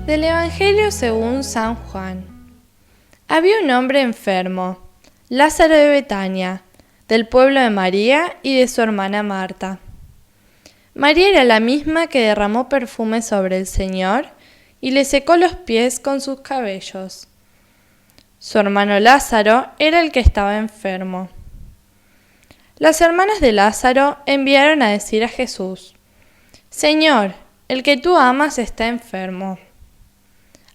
Del Evangelio según San Juan. Había un hombre enfermo, Lázaro de Betania, del pueblo de María y de su hermana Marta. María era la misma que derramó perfume sobre el Señor y le secó los pies con sus cabellos. Su hermano Lázaro era el que estaba enfermo. Las hermanas de Lázaro enviaron a decir a Jesús: «Señor, el que tú amas está enfermo».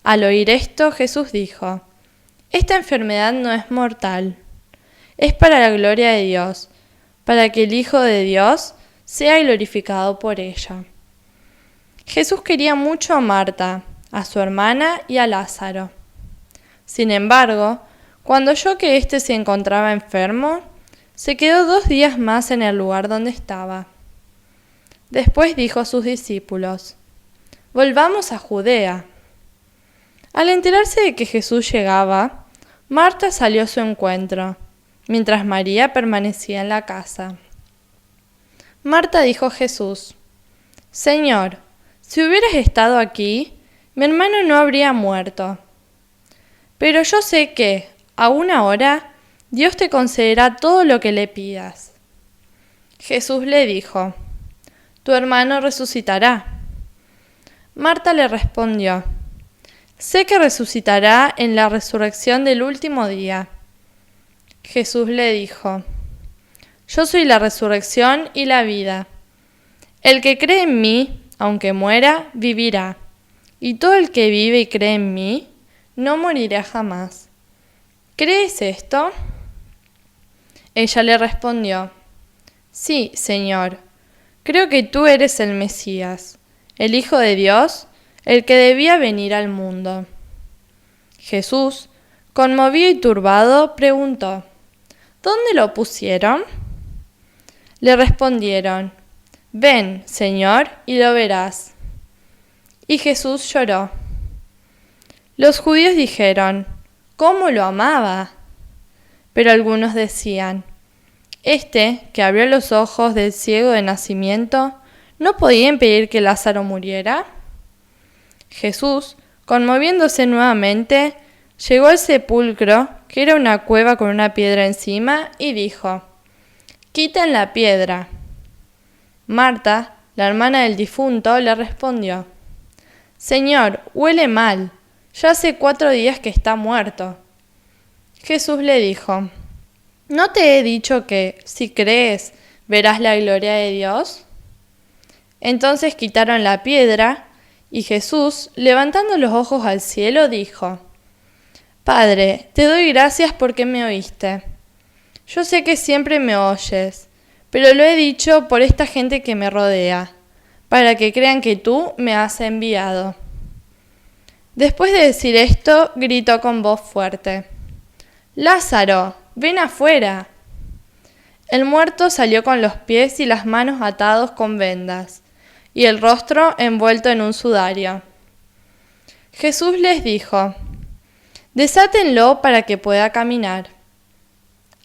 Al oír esto, Jesús dijo: «Esta enfermedad no es mortal, es para la gloria de Dios, para que el Hijo de Dios sea glorificado por ella». Jesús quería mucho a Marta, a su hermana y a Lázaro. Sin embargo, cuando oyó que éste se encontraba enfermo, se quedó 2 días más en el lugar donde estaba. Después dijo a sus discípulos: «Volvamos a Judea». Al enterarse de que Jesús llegaba, Marta salió a su encuentro, mientras María permanecía en la casa. Marta dijo a Jesús: «Señor, si hubieras estado aquí, mi hermano no habría muerto. Pero yo sé que, aún ahora, Dios te concederá todo lo que le pidas». Jesús le dijo: «Tu hermano resucitará». Marta le respondió: «Sé que resucitará en la resurrección del último día». Jesús le dijo: «Yo soy la resurrección y la vida. El que cree en mí, aunque muera, vivirá. Y todo el que vive y cree en mí, no morirá jamás. ¿Crees esto?». Ella le respondió: «Sí, Señor, creo que tú eres el Mesías, el Hijo de Dios, el que debía venir al mundo». Jesús, conmovido y turbado, preguntó: «¿Dónde lo pusieron?». Le respondieron: «Ven, Señor, y lo verás». Y Jesús lloró. Los judíos dijeron: «¿Cómo lo amaba?». Pero algunos decían: «Este, que abrió los ojos del ciego de nacimiento, ¿no podía impedir que Lázaro muriera?». Jesús, conmoviéndose nuevamente, llegó al sepulcro, que era una cueva con una piedra encima, y dijo: «Quiten la piedra». Marta, la hermana del difunto, le respondió: «Señor, huele mal, ya hace 4 días que está muerto». Jesús le dijo: «¿No te he dicho que, si crees, verás la gloria de Dios?». Entonces quitaron la piedra, y Jesús, levantando los ojos al cielo, dijo: «Padre, te doy gracias porque me oíste. Yo sé que siempre me oyes, pero lo he dicho por esta gente que me rodea, para que crean que tú me has enviado». Después de decir esto, gritó con voz fuerte: «Lázaro, ven afuera». El muerto salió con los pies y las manos atados con vendas, y el rostro envuelto en un sudario. Jesús les dijo: «Desátenlo para que pueda caminar».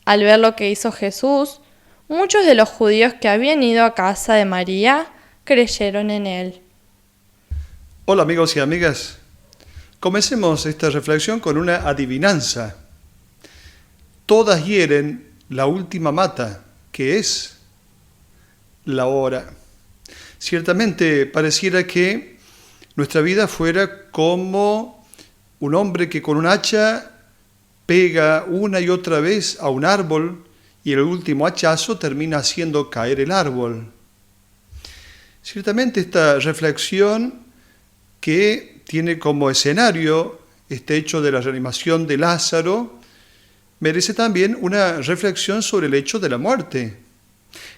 Al ver lo que hizo Jesús, muchos de los judíos que habían ido a casa de María creyeron en él. Hola amigos y amigas, comencemos esta reflexión con una adivinanza. Todas hieren, la última mata, que es la hora. Ciertamente pareciera que nuestra vida fuera como un hombre que con un hacha pega una y otra vez a un árbol y el último hachazo termina haciendo caer el árbol. Ciertamente esta reflexión que tiene como escenario este hecho de la reanimación de Lázaro merece también una reflexión sobre el hecho de la muerte.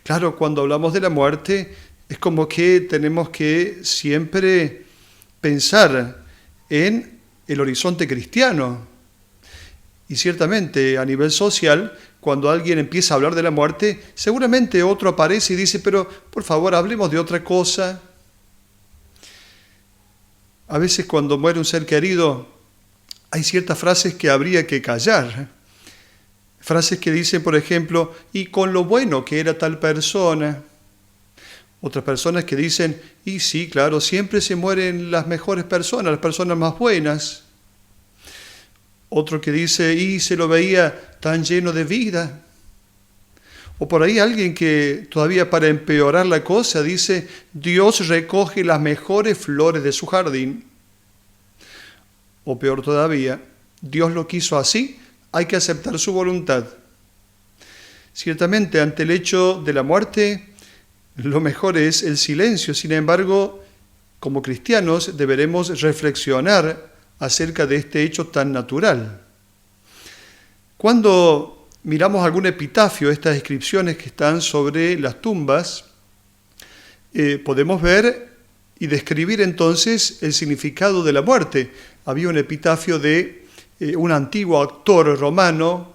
Claro, cuando hablamos de la muerte es como que tenemos que siempre pensar en el horizonte cristiano. Y ciertamente a nivel social, cuando alguien empieza a hablar de la muerte, seguramente otro aparece y dice: «Pero por favor, hablemos de otra cosa». A veces cuando muere un ser querido, hay ciertas frases que habría que callar. Frases que dicen, por ejemplo: «y con lo bueno que era tal persona». Otras personas que dicen, y sí, claro, siempre se mueren las mejores personas, las personas más buenas. Otro que dice, y se lo veía tan lleno de vida. O por ahí alguien que todavía para empeorar la cosa dice, Dios recoge las mejores flores de su jardín. O peor todavía, Dios lo quiso así, hay que aceptar su voluntad. Ciertamente, ante el hecho de la muerte, lo mejor es el silencio. Sin embargo, como cristianos deberemos reflexionar acerca de este hecho tan natural. Cuando miramos algún epitafio, estas inscripciones que están sobre las tumbas, podemos ver y describir entonces el significado de la muerte. Había un epitafio de un antiguo actor romano.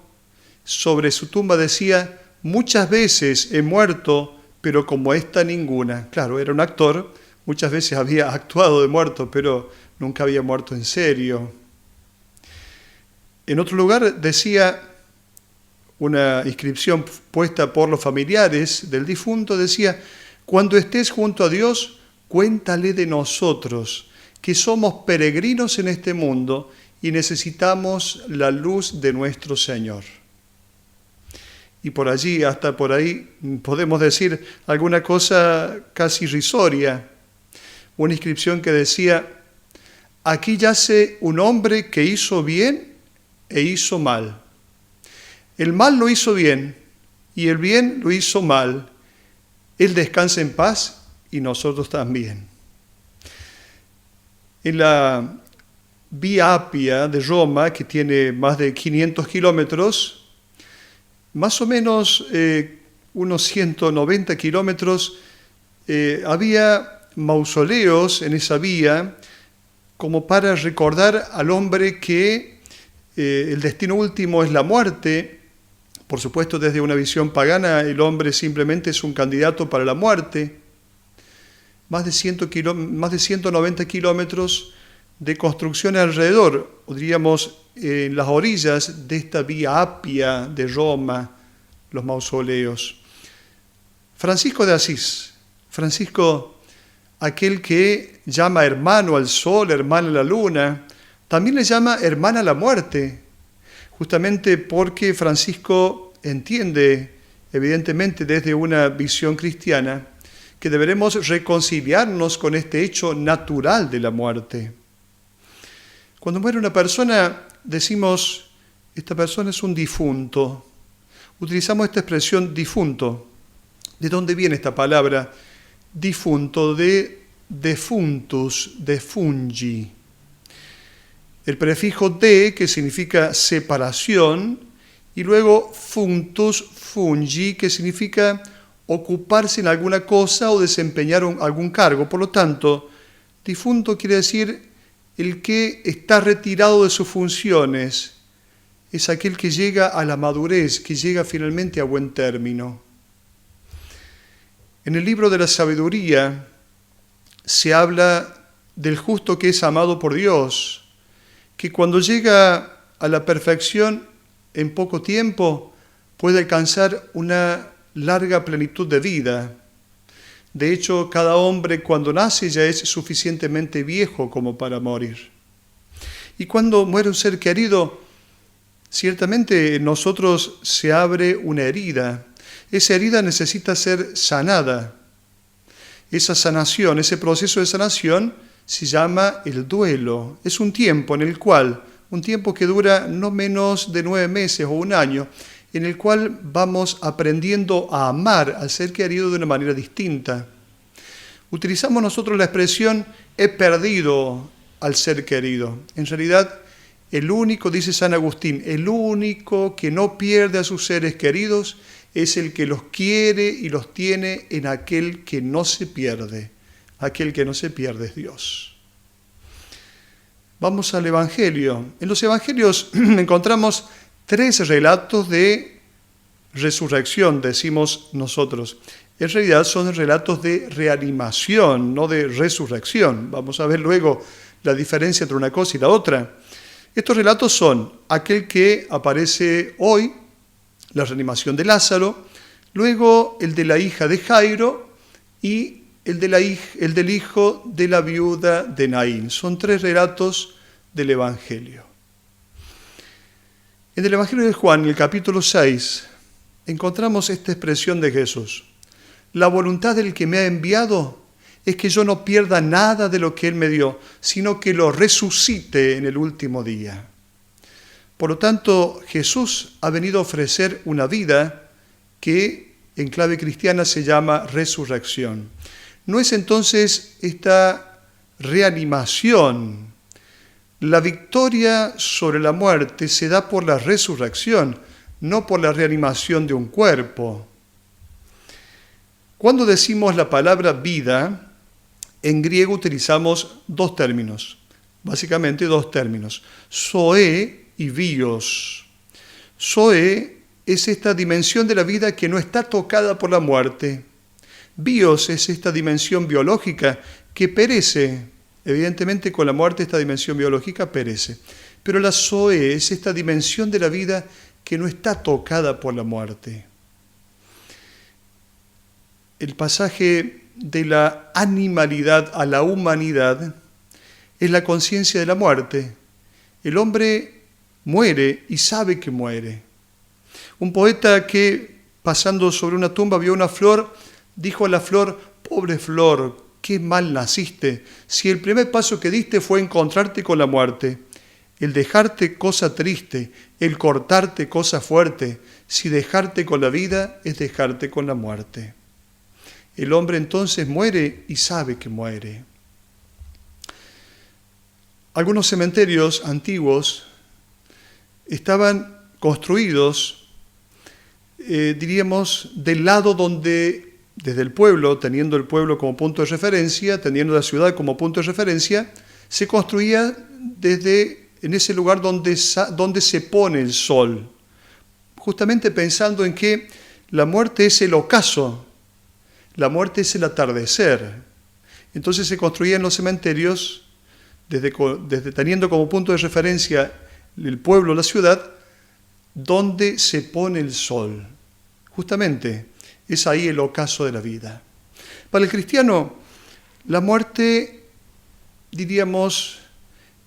Sobre su tumba decía, muchas veces he muerto, pero como esta ninguna. Claro, era un actor, muchas veces había actuado de muerto, pero nunca había muerto en serio. En otro lugar decía, una inscripción puesta por los familiares del difunto, decía, cuando estés junto a Dios, cuéntale de nosotros, que somos peregrinos en este mundo y necesitamos la luz de nuestro Señor. Y por allí, hasta por ahí, podemos decir alguna cosa casi irrisoria. Una inscripción que decía, aquí yace un hombre que hizo bien e hizo mal. El mal lo hizo bien y el bien lo hizo mal. Él descansa en paz y nosotros también. En la Vía Appia de Roma, que tiene más de 500 kilómetros, más o menos unos 190 kilómetros, había mausoleos en esa vía como para recordar al hombre que el destino último es la muerte. Por supuesto, desde una visión pagana, el hombre simplemente es un candidato para la muerte. Más de 190 kilómetros de construcción alrededor, o diríamos en las orillas de esta Vía Appia de Roma, los mausoleos. Francisco de Asís, Francisco, aquel que llama hermano al sol, hermana a la luna, también le llama hermana a la muerte, justamente porque Francisco entiende, evidentemente desde una visión cristiana, que deberemos reconciliarnos con este hecho natural de la muerte. Cuando muere una persona, decimos, esta persona es un difunto. Utilizamos esta expresión difunto. ¿De dónde viene esta palabra? Difunto, de defuntus, de fungi. El prefijo de, que significa separación, y luego funtus, fungi, que significa ocuparse en alguna cosa o desempeñar algún cargo. Por lo tanto, difunto quiere decir el que está retirado de sus funciones, es aquel que llega a la madurez, que llega finalmente a buen término. En el libro de la sabiduría se habla del justo que es amado por Dios, que cuando llega a la perfección en poco tiempo puede alcanzar una larga plenitud de vida. De hecho, cada hombre cuando nace ya es suficientemente viejo como para morir. Y cuando muere un ser querido, ciertamente en nosotros se abre una herida. Esa herida necesita ser sanada. Esa sanación, ese proceso de sanación se llama el duelo. Es un tiempo en el cual, un tiempo que dura no menos de 9 meses o un año, en el cual vamos aprendiendo a amar al ser querido de una manera distinta. Utilizamos nosotros la expresión he perdido al ser querido. En realidad, el único, dice San Agustín, el único que no pierde a sus seres queridos es el que los quiere y los tiene en aquel que no se pierde. Aquel que no se pierde es Dios. Vamos al Evangelio. En los Evangelios encontramos 3 relatos de resurrección, decimos nosotros. En realidad son relatos de reanimación, no de resurrección. Vamos a ver luego la diferencia entre una cosa y la otra. Estos relatos son aquel que aparece hoy, la reanimación de Lázaro, luego el de la hija de Jairo y el del hijo de la viuda de Naín. Son 3 relatos del Evangelio. En el Evangelio de Juan, en el capítulo 6, encontramos esta expresión de Jesús. La voluntad del que me ha enviado es que yo no pierda nada de lo que Él me dio, sino que lo resucite en el último día. Por lo tanto, Jesús ha venido a ofrecer una vida que en clave cristiana se llama resurrección. No es entonces esta reanimación. La victoria sobre la muerte se da por la resurrección, no por la reanimación de un cuerpo. Cuando decimos la palabra vida, en griego utilizamos 2 términos, básicamente 2 términos, zoe y bios. Zoe es esta dimensión de la vida que no está tocada por la muerte. Bios es esta dimensión biológica que perece. Evidentemente con la muerte esta dimensión biológica perece. Pero la zoe es esta dimensión de la vida que no está tocada por la muerte. El pasaje de la animalidad a la humanidad es la conciencia de la muerte. El hombre muere y sabe que muere. Un poeta que, pasando sobre una tumba, vio una flor, dijo a la flor: pobre flor, qué mal naciste, si el primer paso que diste fue encontrarte con la muerte. El dejarte cosa triste, el cortarte cosa fuerte, si dejarte con la vida es dejarte con la muerte. El hombre entonces muere y sabe que muere. Algunos cementerios antiguos estaban construidos, diríamos, del lado donde, desde el pueblo, teniendo el pueblo como punto de referencia, teniendo la ciudad como punto de referencia, se construía en ese lugar donde se pone el sol, justamente pensando en que la muerte es el ocaso, la muerte es el atardecer. Entonces se construían los cementerios desde teniendo como punto de referencia el pueblo, la ciudad, donde se pone el sol. Justamente es ahí el ocaso de la vida. Para el cristiano, la muerte, diríamos,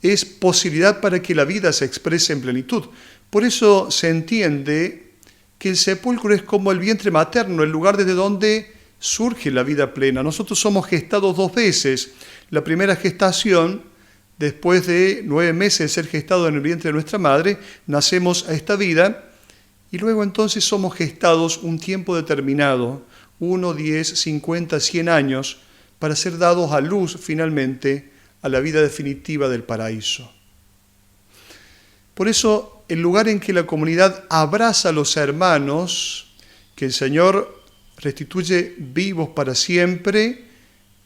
es posibilidad para que la vida se exprese en plenitud. Por eso se entiende que el sepulcro es como el vientre materno, el lugar desde donde surge la vida plena. Nosotros somos gestados 2 veces. La primera gestación, después de 9 meses de ser gestados en el vientre de nuestra madre, nacemos a esta vida y luego entonces somos gestados un tiempo determinado, 1, 10, 50, 100 años, para ser dados a luz finalmente a la vida definitiva del paraíso. Por eso, el lugar en que la comunidad abraza a los hermanos, que el Señor restituye vivos para siempre,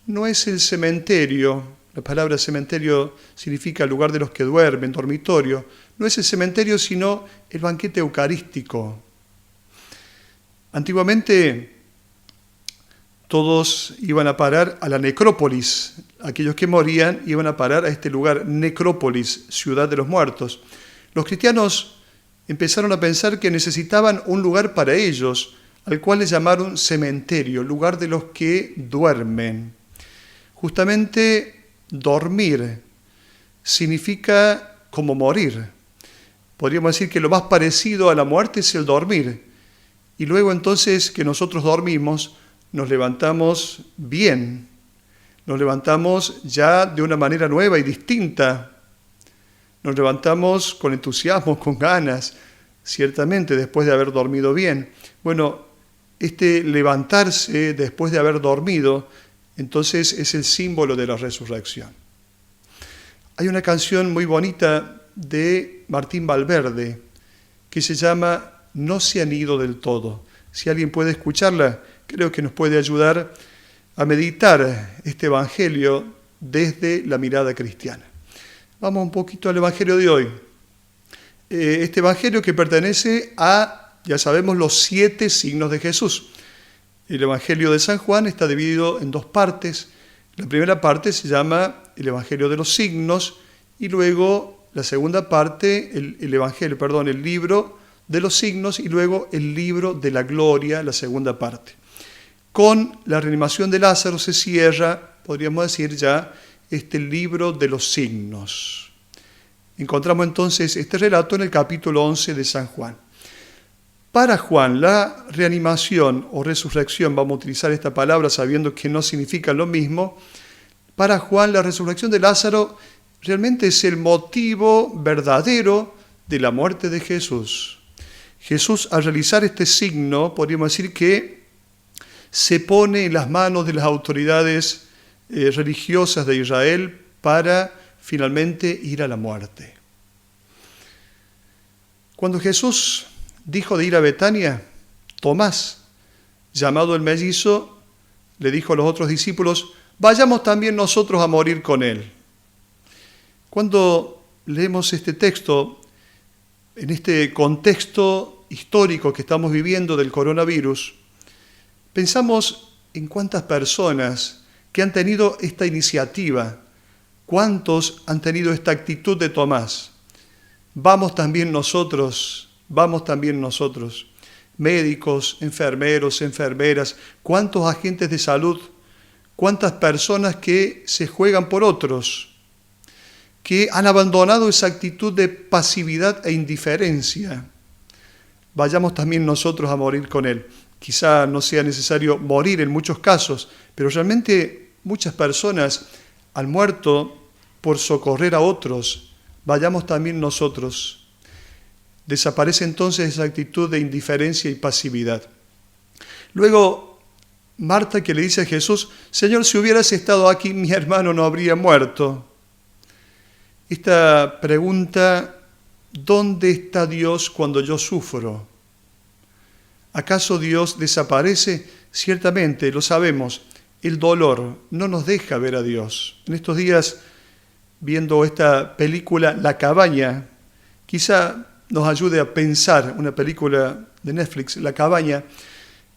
no es el cementerio. La palabra cementerio significa lugar de los que duermen, dormitorio. No es el cementerio, sino el banquete eucarístico. Antiguamente todos iban a parar a la necrópolis. Aquellos que morían iban a parar a este lugar, necrópolis, ciudad de los muertos. Los cristianos empezaron a pensar que necesitaban un lugar para ellos, al cual le llamaron cementerio, lugar de los que duermen. Justamente dormir significa como morir. Podríamos decir que lo más parecido a la muerte es el dormir. Y luego entonces que nosotros dormimos, nos levantamos bien, nos levantamos ya de una manera nueva y distinta. Nos levantamos con entusiasmo, con ganas, ciertamente después de haber dormido bien. Bueno, este levantarse después de haber dormido, entonces es el símbolo de la resurrección. Hay una canción muy bonita de Martín Valverde que se llama No se han ido del todo. Si alguien puede escucharla, creo que nos puede ayudar a meditar este evangelio desde la mirada cristiana. Vamos un poquito al evangelio de hoy. Este evangelio que pertenece a, ya sabemos, los 7 signos de Jesús. El evangelio de San Juan está dividido en 2 partes. La primera parte se llama el evangelio de los signos y luego la segunda parte, el libro de los signos y luego el libro de la gloria, la segunda parte. con la reanimación de Lázaro se cierra, podríamos decir ya, este libro de los signos. Encontramos entonces este relato en el capítulo 11 de San Juan. Para Juan, la reanimación o resurrección, vamos a utilizar esta palabra sabiendo que no significa lo mismo, para Juan la resurrección de Lázaro realmente es el motivo verdadero de la muerte de Jesús. Jesús, al realizar este signo, podríamos decir que se pone en las manos de las autoridades religiosas de Israel para finalmente ir a la muerte. Cuando Jesús dijo de ir a Betania, Tomás, llamado el mellizo, le dijo a los otros discípulos, vayamos también nosotros a morir con él. Cuando leemos este texto, en este contexto histórico que estamos viviendo del coronavirus, pensamos en cuántas personas que han tenido esta iniciativa, cuántos han tenido esta actitud de Tomás. Vamos también nosotros, médicos, enfermeros, enfermeras, cuántos agentes de salud, cuántas personas que se juegan por otros, que han abandonado esa actitud de pasividad e indiferencia. Vayamos también nosotros a morir con él. Quizá no sea necesario morir en muchos casos, pero realmente muchas personas han muerto por socorrer a otros. Vayamos también nosotros. Desaparece entonces esa actitud de indiferencia y pasividad. Luego, Marta que le dice a Jesús, Señor, si hubieras estado aquí, mi hermano no habría muerto. Esta pregunta, ¿dónde está Dios cuando yo sufro? ¿Acaso Dios desaparece? Ciertamente, lo sabemos, el dolor no nos deja ver a Dios. En estos días, viendo esta película, La Cabaña, quizá nos ayude a pensar, una película de Netflix, La Cabaña,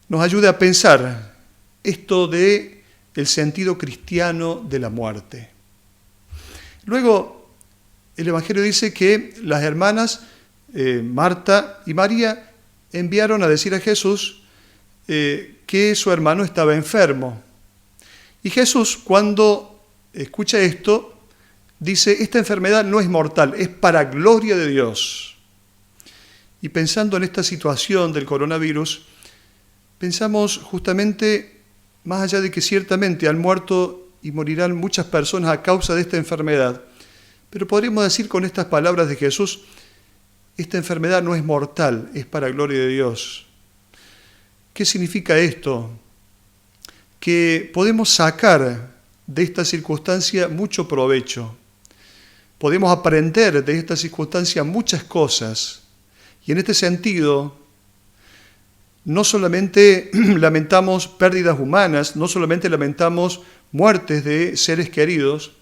nos ayude a pensar esto de el sentido cristiano de la muerte. Luego, el Evangelio dice que las hermanas Marta y María enviaron a decir a Jesús que su hermano estaba enfermo. Y Jesús, cuando escucha esto, dice, esta enfermedad no es mortal, es para gloria de Dios. Y pensando en esta situación del coronavirus, pensamos justamente, más allá de que ciertamente han muerto y morirán muchas personas a causa de esta enfermedad, pero podríamos decir con estas palabras de Jesús, esta enfermedad no es mortal, es para gloria de Dios. ¿Qué significa esto? Que podemos sacar de esta circunstancia mucho provecho. Podemos aprender de esta circunstancia muchas cosas. Y en este sentido, no solamente lamentamos pérdidas humanas, no solamente lamentamos muertes de seres queridos,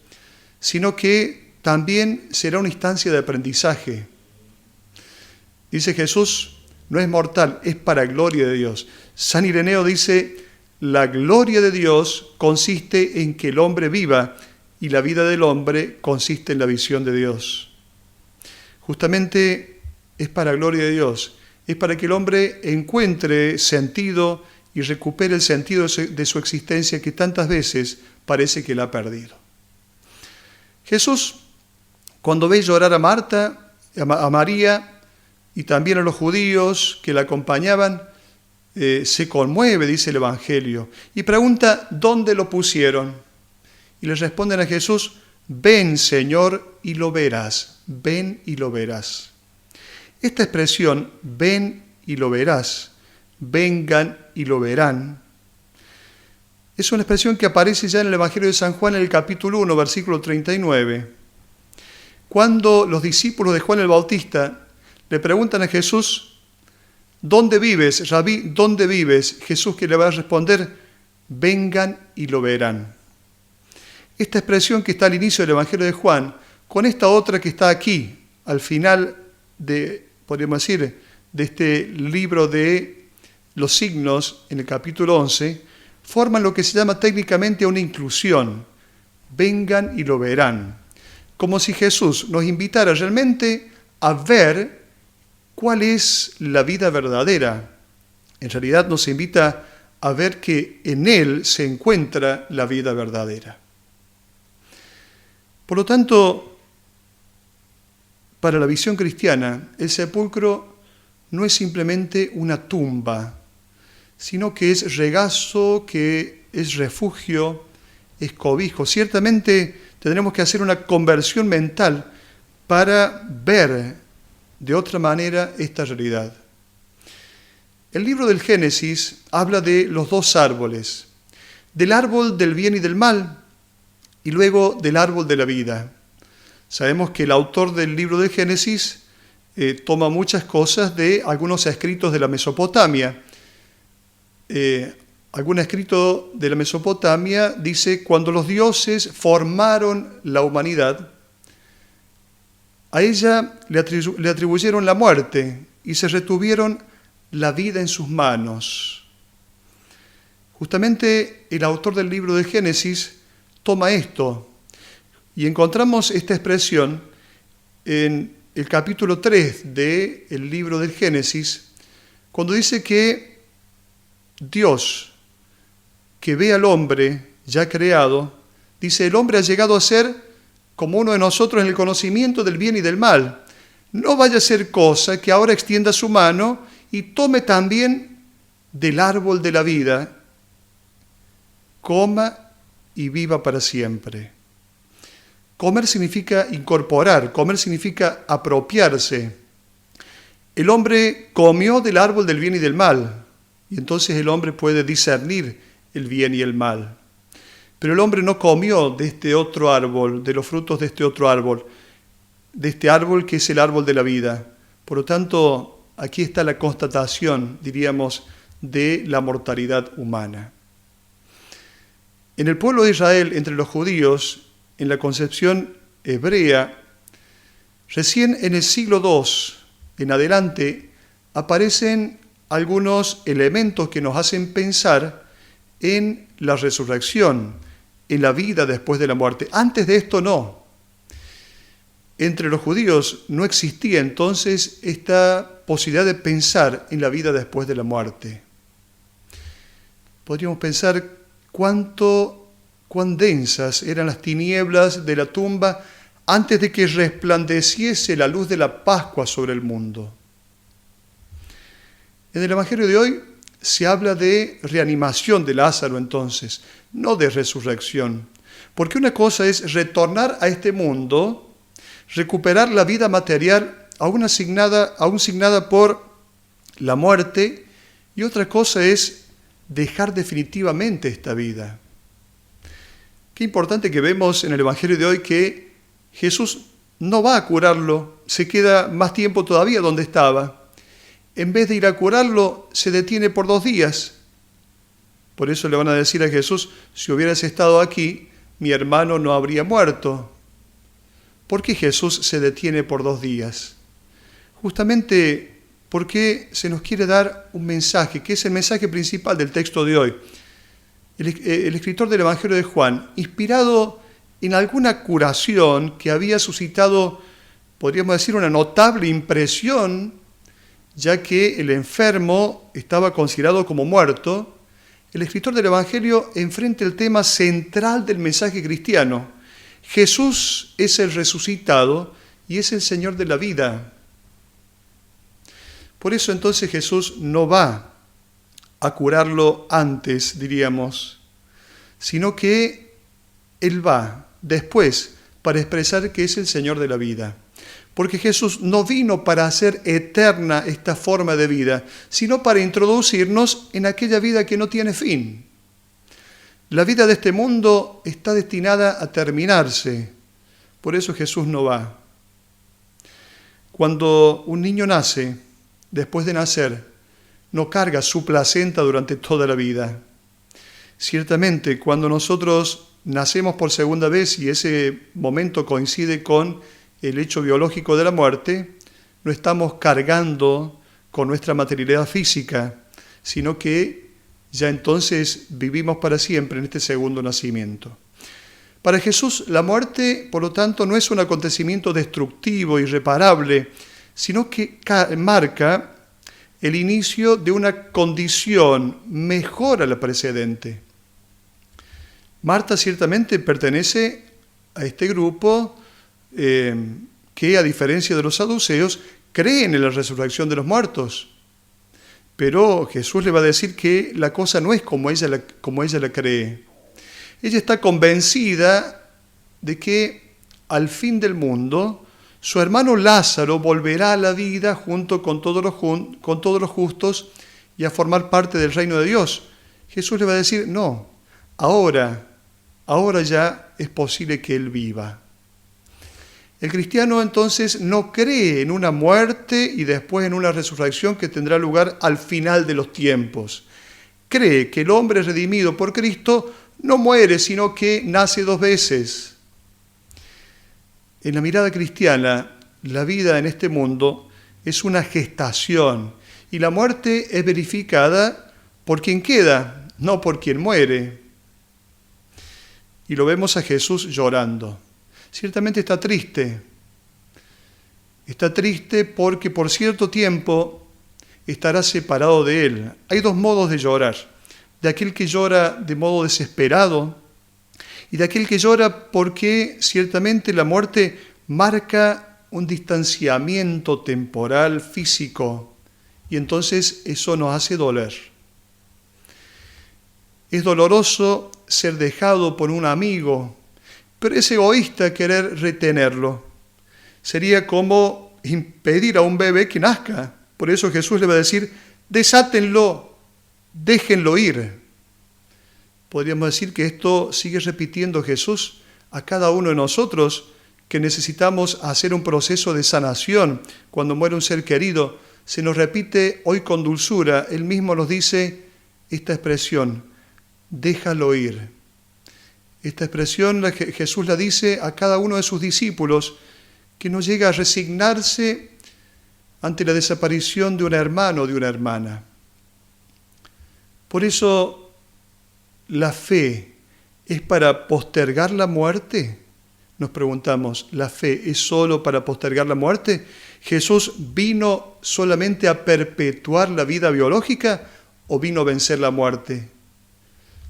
sino que también será una instancia de aprendizaje. Dice Jesús, no es mortal, es para gloria de Dios. San Ireneo dice, la gloria de Dios consiste en que el hombre viva y la vida del hombre consiste en la visión de Dios. Justamente es para gloria de Dios, es para que el hombre encuentre sentido y recupere el sentido de su existencia que tantas veces parece que la ha perdido. Jesús, cuando ve llorar a Marta, a María y también a los judíos que la acompañaban, se conmueve, dice el Evangelio, y pregunta, ¿dónde lo pusieron? Y le responden a Jesús, ven, Señor, y lo verás. Ven y lo verás. Esta expresión, ven y lo verás, vengan y lo verán, es una expresión que aparece ya en el Evangelio de San Juan en el capítulo 1, versículo 39. Cuando los discípulos de Juan el Bautista le preguntan a Jesús, ¿dónde vives, Rabí? ¿Dónde vives? Jesús que le va a responder, vengan y lo verán. Esta expresión que está al inicio del Evangelio de Juan, con esta otra que está aquí, al final de, podríamos decir, de este libro de los signos, en el capítulo 11, forman lo que se llama técnicamente una inclusión. Vengan y lo verán. Como si Jesús nos invitara realmente a ver cuál es la vida verdadera. En realidad nos invita a ver que en Él se encuentra la vida verdadera. Por lo tanto, para la visión cristiana, el sepulcro no es simplemente una tumba, sino que es regazo, que es refugio, es cobijo. Ciertamente tendremos que hacer una conversión mental para ver de otra manera esta realidad. El libro del Génesis habla de los dos árboles, del árbol del bien y del mal, y luego del árbol de la vida. Sabemos que el autor del libro del Génesis toma muchas cosas de algunos escritos de la Mesopotamia. Algún escrito de la Mesopotamia dice: cuando los dioses formaron la humanidad, a ella le atribuyeron la muerte y se retuvieron la vida en sus manos. Justamente el autor del libro de Génesis toma esto y encontramos esta expresión en el capítulo 3 del libro del Génesis, cuando dice que Dios, que ve al hombre ya creado, dice: el hombre ha llegado a ser como uno de nosotros en el conocimiento del bien y del mal. No vaya a ser cosa que ahora extienda su mano y tome también del árbol de la vida, coma y viva para siempre. Comer significa incorporar, comer significa apropiarse. El hombre comió del árbol del bien y del mal, y entonces el hombre puede discernir el bien y el mal. Pero el hombre no comió de este otro árbol, de los frutos de este otro árbol, de este árbol que es el árbol de la vida. Por lo tanto, aquí está la constatación, diríamos, de la mortalidad humana. En el pueblo de Israel, entre los judíos, en la concepción hebrea, recién en el siglo II en adelante aparecen algunos elementos que nos hacen pensar en la resurrección, en la vida después de la muerte. Antes de esto no. Entre los judíos no existía entonces esta posibilidad de pensar en la vida después de la muerte. Podríamos pensar cuán densas eran las tinieblas de la tumba antes de que resplandeciese la luz de la Pascua sobre el mundo. En el Evangelio de hoy se habla de reanimación de Lázaro entonces, no de resurrección. Porque una cosa es retornar a este mundo, recuperar la vida material aún signada por la muerte, y otra cosa es dejar definitivamente esta vida. Qué importante que vemos en el Evangelio de hoy que Jesús no va a curarlo, se queda más tiempo todavía donde estaba. En vez de ir a curarlo, se detiene por 2 días. Por eso le van a decir a Jesús: si hubieras estado aquí, mi hermano no habría muerto. ¿Por qué Jesús se detiene por 2 días? Justamente porque se nos quiere dar un mensaje, que es el mensaje principal del texto de hoy. El escritor del Evangelio de Juan, inspirado en alguna curación que había suscitado, podríamos decir, una notable impresión, ya que el enfermo estaba considerado como muerto, el escritor del Evangelio enfrenta el tema central del mensaje cristiano. Jesús es el resucitado y es el Señor de la vida. Por eso entonces Jesús no va a curarlo antes, diríamos, sino que Él va después para expresar que es el Señor de la vida. Porque Jesús no vino para hacer eterna esta forma de vida, sino para introducirnos en aquella vida que no tiene fin. La vida de este mundo está destinada a terminarse, por eso Jesús no va. Cuando un niño nace, después de nacer, no carga su placenta durante toda la vida. Ciertamente, cuando nosotros nacemos por segunda vez y ese momento coincide con el hecho biológico de la muerte, no estamos cargando con nuestra materialidad física, sino que ya entonces vivimos para siempre en este segundo nacimiento. Para Jesús, la muerte, por lo tanto, no es un acontecimiento destructivo, irreparable, sino que marca el inicio de una condición mejor a la precedente. Marta ciertamente pertenece a este grupo que, a diferencia de los saduceos, creen en la resurrección de los muertos. Pero Jesús le va a decir que la cosa no es como ella la cree. Ella está convencida de que al fin del mundo su hermano Lázaro volverá a la vida junto con todos los justos y a formar parte del reino de Dios. Jesús le va a decir, no, ahora ya es posible que él viva. El cristiano entonces no cree en una muerte y después en una resurrección que tendrá lugar al final de los tiempos. Cree que el hombre redimido por Cristo no muere, sino que nace 2 veces. En la mirada cristiana, la vida en este mundo es una gestación y la muerte es verificada por quien queda, no por quien muere. Y lo vemos a Jesús llorando. Ciertamente está triste. Está triste porque por cierto tiempo estará separado de Él. Hay 2 modos de llorar. De aquel que llora de modo desesperado y de aquel que llora porque ciertamente la muerte marca un distanciamiento temporal, físico, y entonces eso nos hace doler. Es doloroso ser dejado por un amigo, pero es egoísta querer retenerlo. Sería como impedir a un bebé que nazca. Por eso Jesús le va a decir, desátenlo, déjenlo ir. Podríamos decir que esto sigue repitiendo Jesús a cada uno de nosotros, que necesitamos hacer un proceso de sanación cuando muere un ser querido. Se nos repite hoy con dulzura. Él mismo nos dice esta expresión, déjalo ir. Esta expresión Jesús la dice a cada uno de sus discípulos, que no llega a resignarse ante la desaparición de un hermano o de una hermana. Por eso, ¿la fe es para postergar la muerte? Nos preguntamos, ¿la fe es solo para postergar la muerte? ¿Jesús vino solamente a perpetuar la vida biológica o vino a vencer la muerte?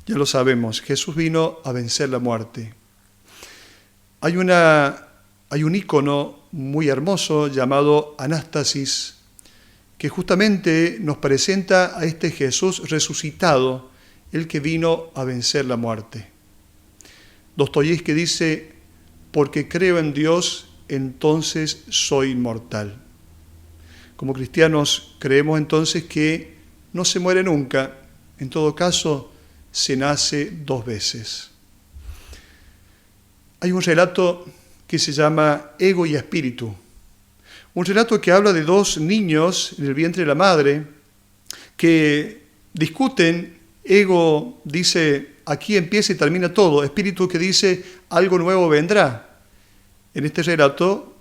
Ya lo sabemos, Jesús vino a vencer la muerte. Hay un ícono muy hermoso llamado Anástasis, que justamente nos presenta a este Jesús resucitado, el que vino a vencer la muerte. Dostoyevski dice, porque creo en Dios, entonces soy inmortal. Como cristianos creemos entonces que no se muere nunca, en todo caso se nace 2 veces. Hay un relato que se llama Ego y Espíritu, un relato que habla de 2 niños en el vientre de la madre que discuten. Ego dice, aquí empieza y termina todo. Espíritu que dice, algo nuevo vendrá. En este relato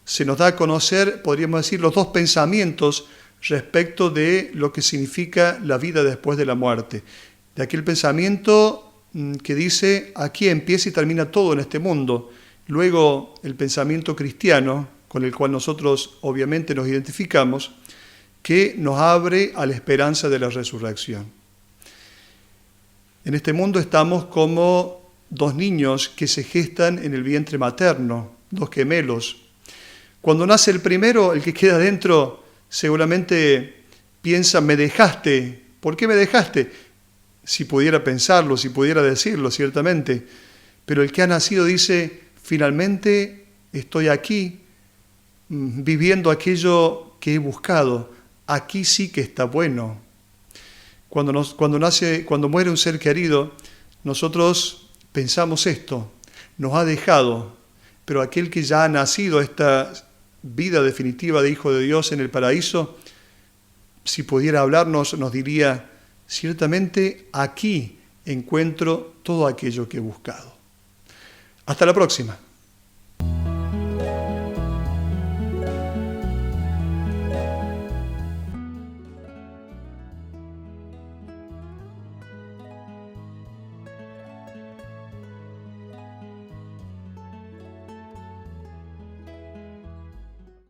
se nos da a conocer, podríamos decir, los 2 pensamientos respecto de lo que significa la vida después de la muerte. De aquel pensamiento que dice, aquí empieza y termina todo en este mundo. Luego, el pensamiento cristiano, con el cual nosotros obviamente nos identificamos, que nos abre a la esperanza de la resurrección. En este mundo estamos como 2 niños que se gestan en el vientre materno, 2 gemelos. Cuando nace el primero, el que queda dentro seguramente piensa, me dejaste. ¿Por qué me dejaste? Si pudiera pensarlo, si pudiera decirlo, ciertamente. Pero el que ha nacido dice, finalmente estoy aquí, viviendo aquello que he buscado. Aquí sí que está bueno. Cuando muere un ser querido, nosotros pensamos esto, nos ha dejado, pero aquel que ya ha nacido esta vida definitiva de Hijo de Dios en el paraíso, si pudiera hablarnos, nos diría, ciertamente aquí encuentro todo aquello que he buscado. Hasta la próxima.